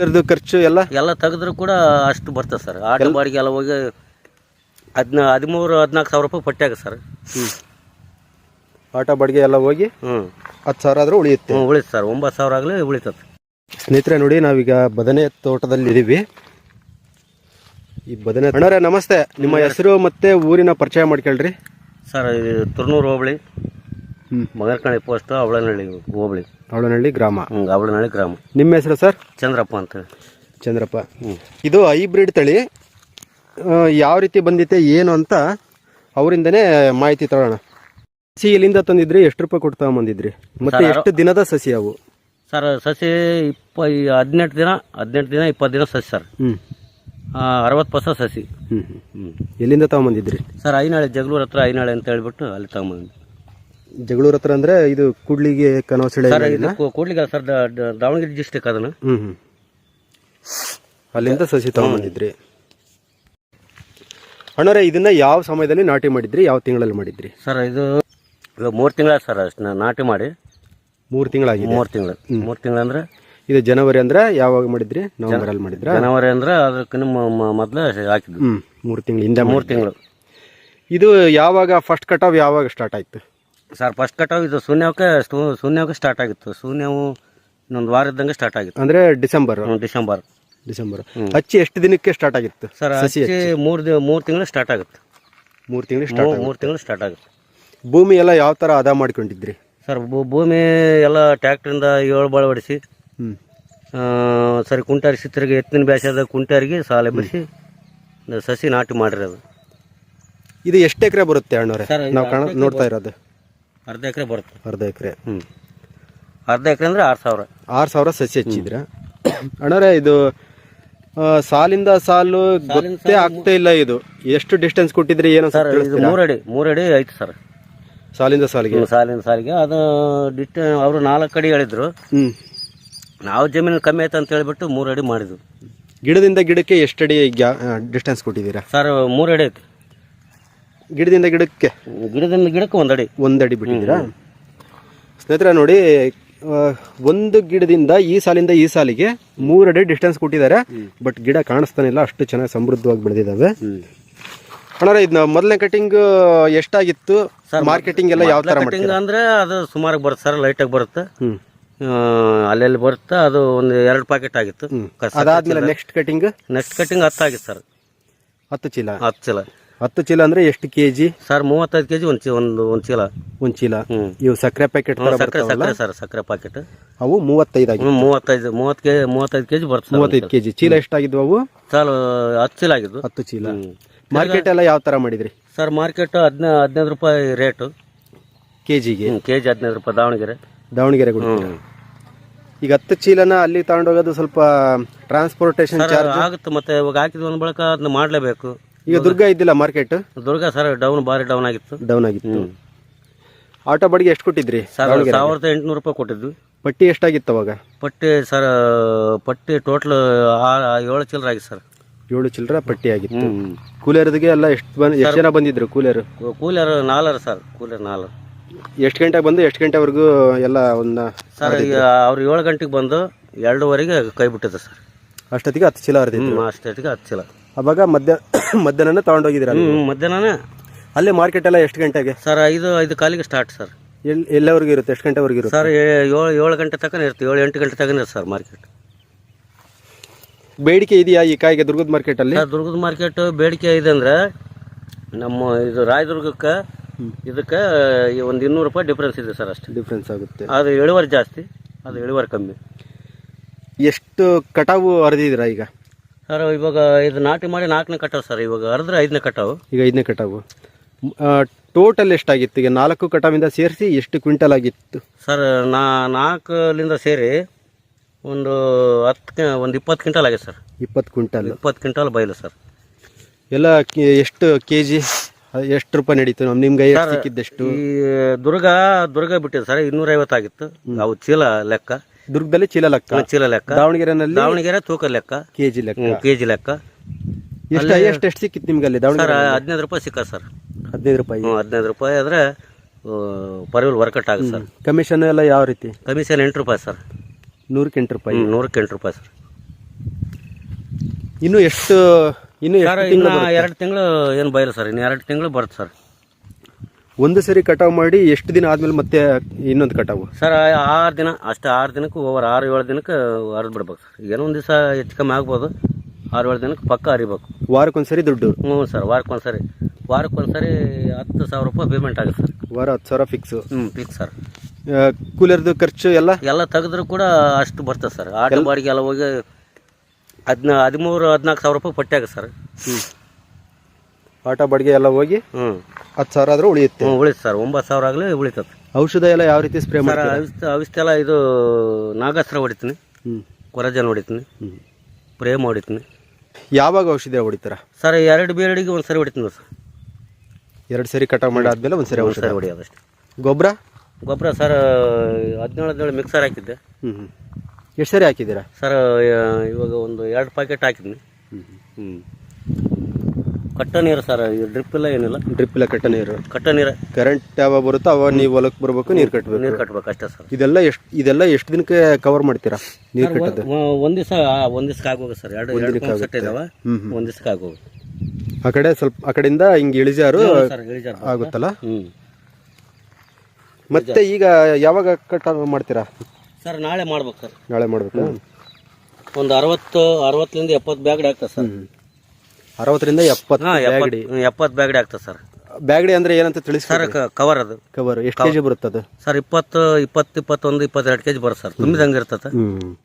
ಇದ್ರದ್ದು ಖರ್ಚು ಎಲ್ಲ ತೆಗೆದ್ರು ಕೂಡ ಅಷ್ಟು ಬರ್ತದೆ ಸರ್. ಆಟೋ ಬಾಡಿಗೆ ಎಲ್ಲ ಹೋಗಿ 13-14 ಸಾವಿರ ರೂಪಾಯಿ ಪಟ್ಟಿ ಆಗುತ್ತೆ ಸರ್. ಆಟೋ ಬಾಡಿಗೆ ಎಲ್ಲ ಹೋಗಿ 10 ಸಾವಿರ ಆದರೂ ಉಳಿಯುತ್ತೆ. ಉಳಿತು ಸರ್, 9 ಸಾವಿರ ಆಗಲಿ ಉಳಿತದೆ. ಸ್ನೇಹಿತರೆ ನೋಡಿ, ನಾವೀಗ ಬದನೆ ತೋಟದಲ್ಲಿ ಇದ್ದೀವಿ. ಈ ಬದನೆ ಅಣ್ಣರೇ ನಮಸ್ತೆ, ನಿಮ್ಮ ಹೆಸರು ಮತ್ತೆ ಊರಿನ ಪರಿಚಯ ಮಾಡ್ಕೊಳ್ರಿ ಸರ್. ಇದು ತುರ್ನೂರು ಹೋಬಳಿ, ಮಗರ್ಕಳ್ಳಿ ಪೋಸ್ಟ್, ಅವಳನಹಳ್ಳಿ ಹೋಬಳಿ, ಅವಳನಹಳ್ಳಿ ಗ್ರಾಮ. ಅವಳನಹಳ್ಳಿ ಗ್ರಾಮ. ನಿಮ್ಮ ಹೆಸರು ಸರ್? ಚಂದ್ರಪ್ಪ ಅಂತ. ಚಂದ್ರಪ್ಪ. ಇದು ಹೈಬ್ರಿಡ್ ತಳಿ ಯಾವ ರೀತಿ ಬಂದಿತ್ತೆ ಏನು ಅಂತ ಅವರಿಂದನೇ ಮಾಹಿತಿ ತಗೊಳ್ಳೋಣ. ಸಸಿ ಇಲ್ಲಿಂದ ತಂದಿದ್ರಿ, ಎಷ್ಟು ರೂಪಾಯಿ ಕೊಟ್ಟು ತಗೊಂಬಂದಿದ್ರಿ, ಮತ್ತೆ ಎಷ್ಟು ದಿನದ ಸಸಿ ಅವು ಸರ್? ಸಸಿ 18 ದಿನ 20 ದಿನ ಸಸಿ ಸರ್. 60% ಸಸಿ. ಎಲ್ಲಿಂದ ತಗೊಂಬಂದಿದ್ರಿ ಸರ್? ಐನಾಳೆ, ಜಗಳೂರು ಹತ್ರ ಐನಾಳೆ ಅಂತ ಹೇಳ್ಬಿಟ್ಟು ಅಲ್ಲಿ ತಗೊಂಬಂದ್ವಿ. ಜಗಳೂರು ಹತ್ರ ಅಂದ್ರೆ ಇದು ಕೂಡ್ಲಿಗೆ ಕನವಸಳೆ ಕೂಡ್ಲಿಗೆ ಸರ್, ದಾವಣಗೆರೆ ಡಿಸ್ಟಿಕ್ ಅದನ್ನು. ಅಲ್ಲಿಂದ ಸಸಿ ತಗೊಂಬಂದಿದ್ರಿ. ಅಣ್ಣರೇ, ಇದನ್ನ ಯಾವ ಸಮಯದಲ್ಲಿ ನಾಟಿ ಮಾಡಿದ್ರಿ, ಯಾವ ತಿಂಗಳಲ್ಲಿ ಮಾಡಿದ್ರಿ ಸರ್? ಇದು 3 ತಿಂಗಳ ಸರ್. ಅಷ್ಟು ನಾಟಿ ಮಾಡಿ 3 ತಿಂಗಳಾಗಿದೆ. 3 ತಿಂಗಳು ಅಂದ್ರೆ ಇದು ಜನವರಿ ಅಂದ್ರೆ ಯಾವಾಗ ಮಾಡಿದ್ರಿ? ನವೆಂಬರ್ ಅಲ್ಲಿ ಮಾಡಿದ್ರ? ಜನವರಿ ಅಂದ್ರೆ ಅದಕ್ಕೆ ಮೊದಲು ಹಾಕಿದ್ವಿ. 3 ತಿಂಗಳಿಂದ. 3 ತಿಂಗಳು. ಇದು ಯಾವಾಗ ಫಸ್ಟ್ ಕಟಾವ್ ಯಾವಾಗ ಸ್ಟಾರ್ಟ್ ಆಯ್ತು ಸರ್? ಫಸ್ಟ್ ಕಟಾವ್ ಇದು ಶೂನ್ಯಕ್ಕೆ ಸ್ಟಾರ್ಟ್ ಆಗಿತ್ತು. ಶೂನ್ಯವು ಇನ್ನೊಂದು ವಾರ ಇದ್ದಂಗೆ ಸ್ಟಾರ್ಟ್ ಆಗಿತ್ತು. ಅಂದ್ರೆ ಡಿಸೆಂಬರ್. ಹಚ್ಚಿ ಎಷ್ಟು ದಿನಕ್ಕೆ ಸ್ಟಾರ್ಟ್ ಆಗಿತ್ತು ಸರ್? ಹಚ್ಚಿ 3 ತಿಂಗಳು ಸ್ಟಾರ್ಟ್ ಆಗುತ್ತೆ. 3 ತಿಂಗಳು ಸ್ಟಾರ್ಟ್ ಆಗುತ್ತೆ. ಭೂಮಿ ಎಲ್ಲ ಯಾವ ತರ ಹದ ಮಾಡ್ಕೊಂಡಿದ್ರಿ ಸರ್? ಭೂಮಿ ಎಲ್ಲ ಟ್ರ್ಯಾಕ್ಟರಿಂದ 7 ಬಾಳ ಹೊಡಿಸಿ ಸರಿ ಕುಂಟಾರಿಸಿ, ತಿರುಗಿ ಎತ್ತಿನ ಬ್ಯಾಸದ ಕುಂಟಾರಿಗೆ ಸಾಲ ಬಿಡಿಸಿ ಸಸಿ ನಾಟಿ ಮಾಡಿರೋದು. ಇದು ಎಷ್ಟು ಎಕರೆ ಬರುತ್ತೆ ಅಣ್ಣವ್ರೆ? ನಾವು ನೋಡ್ತಾ ಇರೋದು ಅರ್ಧ ಎಕರೆ ಬರುತ್ತೆ. ಅರ್ಧ ಎಕರೆ. ಅರ್ಧ ಎಕರೆ ಅಂದ್ರೆ 6,000 ಸಸಿ ಹಚ್ಚಿದ್ರ ಅಣ್ಣವ್ರೆ? ಇದು ಸಾಲಿಂದ ಸಾಲು ಗೊತ್ತೇ ಆಗ್ತಾ ಇಲ್ಲ. ಇದು ಎಷ್ಟು ಡಿಸ್ಟೆನ್ಸ್ ಕೊಟ್ಟಿದ್ರಿ ಏನು ಸರ್? ಇದು 3 ಅಡಿ ಐತಿ ಸರ್. ಸಾಲಿಂದ ಸಾಲಿಗೆ ಅದು ಅವರು 4 ಅಡಿ ಹೇಳಿದ್ರು. ನಾವು ಜಮೀನು ಕಮ್ಮಿ ಆಯ್ತು ಅಂತ ಹೇಳ್ಬಿಟ್ಟು 3 ಅಡಿ ಮಾಡಿದ್ವಿ. ಗಿಡದಿಂದ ಗಿಡಕ್ಕೆ ಎಷ್ಟು ಅಡಿ ಡಿಸ್ಟೆನ್ಸ್ ಕೊಟ್ಟಿದ್ದೀರಾ ಸರ್? 3 ಅಡಿ ಐತಿ. ಗಿಡದಿಂದ ಗಿಡಕ್ಕೆ 1 ಅಡಿ ಬಿಟ್ಟಿದ್ದೀರಾ? ಸ್ನೇಹಿತರೆ ನೋಡಿ, ಒಂದು ಗಿಡದಿಂದ ಈ ಸಾಲಿಂದ ಈ ಸಾಲಿಗೆ 3 ಅಡಿ ಡಿಸ್ಟೆನ್ಸ್ ಕೊಟ್ಟಿದ್ದಾರೆ. ಬಟ್ ಗಿಡ ಕಾಣಿಸ್ತಾನೆ ಇಲ್ಲ, ಅಷ್ಟು ಚೆನ್ನಾಗಿ ಸಮೃದ್ಧವಾಗಿ ಬೆಳೆದಿದ್ದಾವೆ. ಅಣ್ಣ, ಇದನ್ನ ಮೊದಲನೇ ಕಟಿಂಗ್ ಎಷ್ಟಾಗಿತ್ತು? ಮಾರ್ಕೆಟಿಂಗ್ ಎಲ್ಲ ಯಾವ ತರ ಕಟಿಂಗ್ ಅಂದ್ರೆ ಅದು ಸುಮಾರು ಬರುತ್ತೆ ಸರ್, ಲೈಟಾಗಿ ಬರುತ್ತೆ, ಅಲ್ಲೆಲ್ಲಿ ಬರುತ್ತೆ. ಅದು ಒಂದು 2 ಪ್ಯಾಕೆಟ್ ಆಗಿತ್ತು. ಅದಾದ್ಮೇಲೆ ನೆಕ್ಸ್ಟ್ ಕಟಿಂಗ್ 10 ಆಗಿತ್ತು ಸರ್. 10 ಚೀಲ. 10 ಚೀಲ ಅಂದ್ರೆ ಎಷ್ಟು ಕೆಜಿ ಸರ್? 35 ಕೆಜಿ ಒಂದು ಚೀಲ. ಒಂದು ಚೀಲ. ಇವು ಸಕ್ಕರೆ ಪ್ಯಾಕೆಟ್ ಸಕ್ಕರೆ ಪ್ಯಾಕೆಟ್ ಅವು 35 ಆಗಿ 35 ಕೆಜಿ ಬರ್ತದೆ. 35 ಕೆಜಿ. ಚೀಲ ಎಷ್ಟಾಗಿದ್ವು ಅವು? ಸರ್ 10 ಚೀಲ ಆಗಿದ್ದು. 10 ಚೀಲ. ಮಾರ್ಕೆಟ್ ಎಲ್ಲ ಯಾವ ತರ ಮಾಡಿದ್ರಿ ಸರ್? ಮಾರ್ಕೆಟ್ 15 ರೂಪಾಯಿ ರೇಟು ಕೆಜಿಗೆ. ಕೆಜಿ 15 ರೂಪಾಯಿ. ದಾವಣಗೆರೆ ಈಗ 10 ಚೀಲನ ಅಲ್ಲಿ ತಗೊಂಡೋಗೋದು ಸ್ವಲ್ಪ ಟ್ರಾನ್ಸ್ಪೋರ್ಟೇಷನ್ ಚಾರ್ಜ್ ಆಗುತ್ತೆ. ಮತ್ತೆ ಇವಾಗ ಹಾಕಿದ ಒಂದ್ ಬಳಕ ಅದನ್ನ ಮಾಡ್ಲೇಬೇಕು. ಈಗ ದುರ್ಗ ಇದ್ದಿಲ್ಲ ಮಾರ್ಕೆಟ್? ದುರ್ಗ ಸರ್ ಭಾರಿ ಡೌನ್ ಆಗಿತ್ತು. ಆಟೋ ಬಾಡಿಗೆ ಎಷ್ಟು ಕೊಟ್ಟಿದ್ರಿ ಸರ್? 1800 ರೂಪಾಯಿ ಕೊಟ್ಟಿದ್ವಿ. ಪಟ್ಟಿ ಎಷ್ಟಾಗಿತ್ತು ಅವಾಗ? ಪಟ್ಟಿ ಟೋಟಲ್ 7 ಚಿಲ್ಲರ ಆಗಿತ್ತು ಸರ್. 7 ಚಿಲ್ಲರ ಪಟ್ಟಿ ಆಗಿತ್ತು. ಕೂಲಿಯರ್ಗೆ ಎಲ್ಲ ಎಷ್ಟು ಜನ ಬಂದಿದ್ರು? ಕೂಲಿಯರ್ 4 ಸರ್. ಕೂಲಿಯರ್ 4. ಎಷ್ಟು ಗಂಟೆಗೆ ಬಂದು ಎಷ್ಟು ಗಂಟೆವರೆಗೂ ಎಲ್ಲ ಸರ್? ಅವ್ರು 7 ಗಂಟೆಗೆ ಬಂದು 2:30ಗೆ ಕೈ ಬಿಟ್ಟಿದೆ ಸರ್. ಅಷ್ಟೊತ್ತಿಗೆ 10 ಚೀಲ ಹರಿದಿತ್ತು. ಅಷ್ಟೊತ್ತಿಗೆ 10 ಚೀಲ. ಅವಾಗ ಮಧ್ಯಾಹ್ನ ತಗೊಂಡೋಗಿದ್ದೀರಾ? ಮಧ್ಯಾಹ್ನ. ಅಲ್ಲೇ ಮಾರ್ಕೆಟ್ ಎಲ್ಲ ಎಷ್ಟು ಗಂಟೆಗೆ ಸರ್? 5 ಕಾಲಿಗೆ ಸ್ಟಾರ್ಟ್ ಸರ್. ಎಲ್ಲವರೆಗೂ ಇರುತ್ತೆ? ಎಷ್ಟು ಗಂಟೆವರೆಗೂ ಇರುತ್ತೆ ಸರ್? 7 ಗಂಟೆ ತನಕ ಇರುತ್ತೆ. 7-8 ಗಂಟೆ ತನಕ ಇರುತ್ತೆ ಸರ್ ಮಾರ್ಕೆಟ್. ಬೇಡಿಕೆ ಇದೆಯಾ ಈ ಕಾಯಿಗೆ ದುರ್ಗದ ಮಾರ್ಕೆಟ್ ಅಲ್ಲಿ? ದುರ್ಗದ ಮಾರ್ಕೆಟ್ ಬೇಡಿಕೆ ಇದೆ ಅಂದ್ರೆ ನಮ್ಮ ಇದು ರಾಯದುರ್ಗಕ್ಕೆ ಇದಕ್ಕೆ ಒಂದು 200 ರೂಪಾಯಿ ಡಿಫ್ರೆನ್ಸ್ ಇದೆ ಸರ್. ಅಷ್ಟೇ ಡಿಫ್ರೆನ್ಸ್ ಆಗುತ್ತೆ. ಅದು ಇಳುವರಿ ಜಾಸ್ತಿ, ಅದು ಇಳುವರಿ ಕಮ್ಮಿ. ಎಷ್ಟು ಕಟಾವು ಹರಿದಿದ್ದೀರಾ ಈಗ ಸರ್? ಇವಾಗ ಇದು ನಾಟಿ ಮಾಡಿ 4ನೇ ಕಟಾವು ಸರ್. ಇವಾಗ ಹರಿದ್ರೆ 5ನೇ ಕಟಾವು. ಈಗ 5ನೇ ಕಟಾವು. ಟೋಟಲ್ ಎಷ್ಟಾಗಿತ್ತು ಈಗ? 4 ಕಟಾವಿಂದ ಸೇರಿಸಿ ಎಷ್ಟು ಕ್ವಿಂಟಲ್ ಆಗಿತ್ತು ಸರ್? 4ಲಿಂದ ಸೇರಿ ಒಂದು 20 ಕ್ವಿಂಟಲ್ ಆಗಿದೆ ಸರ್. 20 ಕ್ವಿಂಟಲ್ ಬಯಲು ಸರ್. ಎಲ್ಲ ಎಷ್ಟು ಕೆಜಿ ಎಷ್ಟು ರೂಪಾಯಿ ನಡೀತು ನಿಮ್ಗೆ? ಸಿಕ್ಕಿದ್ದೆಷ್ಟು? ಈ ದುರ್ಗ ಬಿಟ್ಟಿದೆ ಸರ್. 250 ಆಗಿತ್ತು. ಅವು ಚೀಲ ಲೆಕ್ಕ. ದುರ್ಗದಲ್ಲಿ ಚೀಲ ಲೆಕ್ಕ. ದಾವಣಗೆರೆ ತೂಕ ಲೆಕ್ಕ. ಕೆಜಿ ಲೆಕ್ಕ. ಎಷ್ಟು ಸಿಕ್ಕಿತ್ತು ನಿಮ್ಗೆ ಅಲ್ಲಿ ದಾವಣಗೆರೆ? 15 ರೂಪಾಯಿ ಸಿಕ್ಕ ಸರ್. 15 ರೂಪಾಯಿ ಆದ್ರೆ ಪರ್ವಿಲ್ ವರ್ಕೌಟ್ ಆಗುತ್ತೆ ಸರ್. ಕಮಿಷನ್ ಎಲ್ಲ ಯಾವ ರೀತಿ? ಕಮಿಷನ್ 8 ರೂಪಾಯಿ ಸರ್. 100ಕ್ಕೆ 8 ರೂಪಾಯಿ. 100ಕ್ಕೆ 8 ರೂಪಾಯಿ ಸರ್. ಇನ್ನು ಎಷ್ಟು ಸರ್ ಇನ್ನು 2 ತಿಂಗಳು ಏನು ಬಯಲು ಸರ್, ಇನ್ನು 2 ತಿಂಗಳು ಬರುತ್ತೆ ಸರ್. ಒಂದು ಸರಿ ಕಟಾವು ಮಾಡಿ ಎಷ್ಟು ದಿನ ಆದ್ಮೇಲೆ ಮತ್ತೆ ಇನ್ನೊಂದು ಕಟಾವು? ಸರ್ 6 ದಿನ ಅಷ್ಟೇ, 6 ದಿನಕ್ಕೆ ಓವರ್ 6-7 ದಿನಕ್ಕೆ ಹರಿದು ಬಿಡ್ಬೇಕು ಸರ್. ಏನೋ ಒಂದು ದಿವಸ ಹೆಚ್ಚು ಕಮ್ಮಿ ಆಗ್ಬೋದು, 6-7 ದಿನಕ್ಕೆ ಪಕ್ಕ ಹರಿಬೇಕು. ವಾರಕ್ಕೊಂದ್ಸರಿ ದುಡ್ಡು? ಹ್ಞೂ ಸರ್, ವಾರಕ್ಕೊಂದ್ಸರಿ 10,000 ರೂಪಾಯಿ ಪೇಮೆಂಟ್ ಆಗುತ್ತೆ ಸರ್. ವಾರ 10,000 ಫಿಕ್ಸ್? Fix sir. ಕೂಲರ್ದು ಖರ್ಚು ಎಲ್ಲ ತೆಗೆದ್ರು ಕೂಡ ಅಷ್ಟು ಬರ್ತದೆ ಸರ್. ಆಟೋ ಬಾಡಿಗೆ ಎಲ್ಲ ಹೋಗಿ 13,000-14,000 ರೂಪಾಯಿ ಪಟ್ಟಿ ಆಗುತ್ತೆ ಸರ್. ಆಟೋ ಬಾಡಿಗೆ ಎಲ್ಲ ಹೋಗಿ 10,000 ಆದ್ರೂ ಉಳಿಯುತ್ತೆ? ಉಳಿತು ಸರ್, 9,000 ಆಗಲಿ ಉಳಿತದೆ. ಔಷಧ ಎಲ್ಲ ಯಾವ ರೀತಿ ಸ್ಪ್ರೇ ಸರ್? ಔಷಧಿ ಎಲ್ಲ ಇದು ನಾಗಾಸ್ತ್ರ ಹೊಡಿತೀನಿ, ಕೊರಜನ್ ಹೊಡಿತೀನಿ, ಪ್ರೇಮ್ ಹೊಡಿತೀನಿ. ಯಾವಾಗ ಔಷಧಿ ಹೊಡಿತಾರ ಸರ್? 2 ಬೇರಡಿಗೆ ಒಂದ್ಸರಿ ಹೊಡಿತೀನಿ ಸರ್. 2 ಸರಿ ಕಟಾವು ಮಾಡಿ ಆದ್ಮೇಲೆ ಒಂದ್ಸರಿ ಔಷಧ ಹೊಡಿಯೋದಷ್ಟೇ. ಗೊಬ್ಬರ ಸರ್ 17 ಮಿಕ್ಸರ್ ಹಾಕಿದ್ದೆ. ಎಷ್ಟು ಸರಿ ಹಾಕಿದ್ದೀರಾ ಸರ್? ಇವಾಗ ಒಂದು 2 ಪ್ಯಾಕೆಟ್ ಹಾಕಿದ್ದೀನಿ. ಕಟ್ಟ ನೀರು ಸರ್, ಡ್ರಿಪ್ ಇಲ್ಲ ಏನಿಲ್ಲ. ಡ್ರಿಪ್ ಇಲ್ಲ, ಕಟ್ಟ ನೀರು. ಕರೆಂಟ್ ಯಾವಾಗ ಬರುತ್ತೋ ಅವಾಗ ನೀವು ಹೊಲಕ್ಕೆ ಬರ್ಬೇಕು, ನೀರು ಕಟ್ಟಬೇಕು ಅಷ್ಟೇ ಸರ್. ಇದೆಲ್ಲ ಎಷ್ಟು ದಿನಕ್ಕೆ ಕವರ್ ಮಾಡ್ತೀರಾ ನೀರು ಕಟ್ಟೋದು? ಒಂದ್ ದಿವಸ ಆಗೋಗ ಸರ್. 2 ಸೆಟ್ ಇದಾವೆ, ಒಂದ್ ದಿವಸಕ್ಕೆ ಆಗೋಗ. ಆ ಕಡೆ ಸ್ವಲ್ಪ ಆ ಕಡೆಯಿಂದ ಹಿಂಗೆ ಇಳಿಜಾರು ಆಗುತ್ತಲ್ಲ. ಮತ್ತೆ ಈಗ ಯಾವಾಗ ಕಟಾವು ಮಾಡ್ತೀರಾ ಸರ್? ನಾಳೆ ಮಾಡ್ಬೇಕು ಸರ್. ನಾಳೆ ಮಾಡ್ಬೇಕು. ಒಂದು 60ರಿಂದ 70 ಬ್ಯಾಗಡಿ ಆಗ್ತದೆ ಸರ್. 60ರಿಂದ 70 ಬ್ಯಾಗಡಿ ಆಗ್ತದೆ ಸರ್. ಬ್ಯಾಗಡಿ ಅಂದ್ರೆ ಏನಂತ ತಿಳಿಸಿ ಸರ್? ಕವರ್ ಎಷ್ಟು ಕೆಜಿ ಬರುತ್ತೆ ಅದು ಸರ್? 20, 21, 22 ಕೆಜಿ ಬರುತ್ತೆ ಸರ್. ತುಂಬಿದಂಗೆ ಇರ್ತದೆ.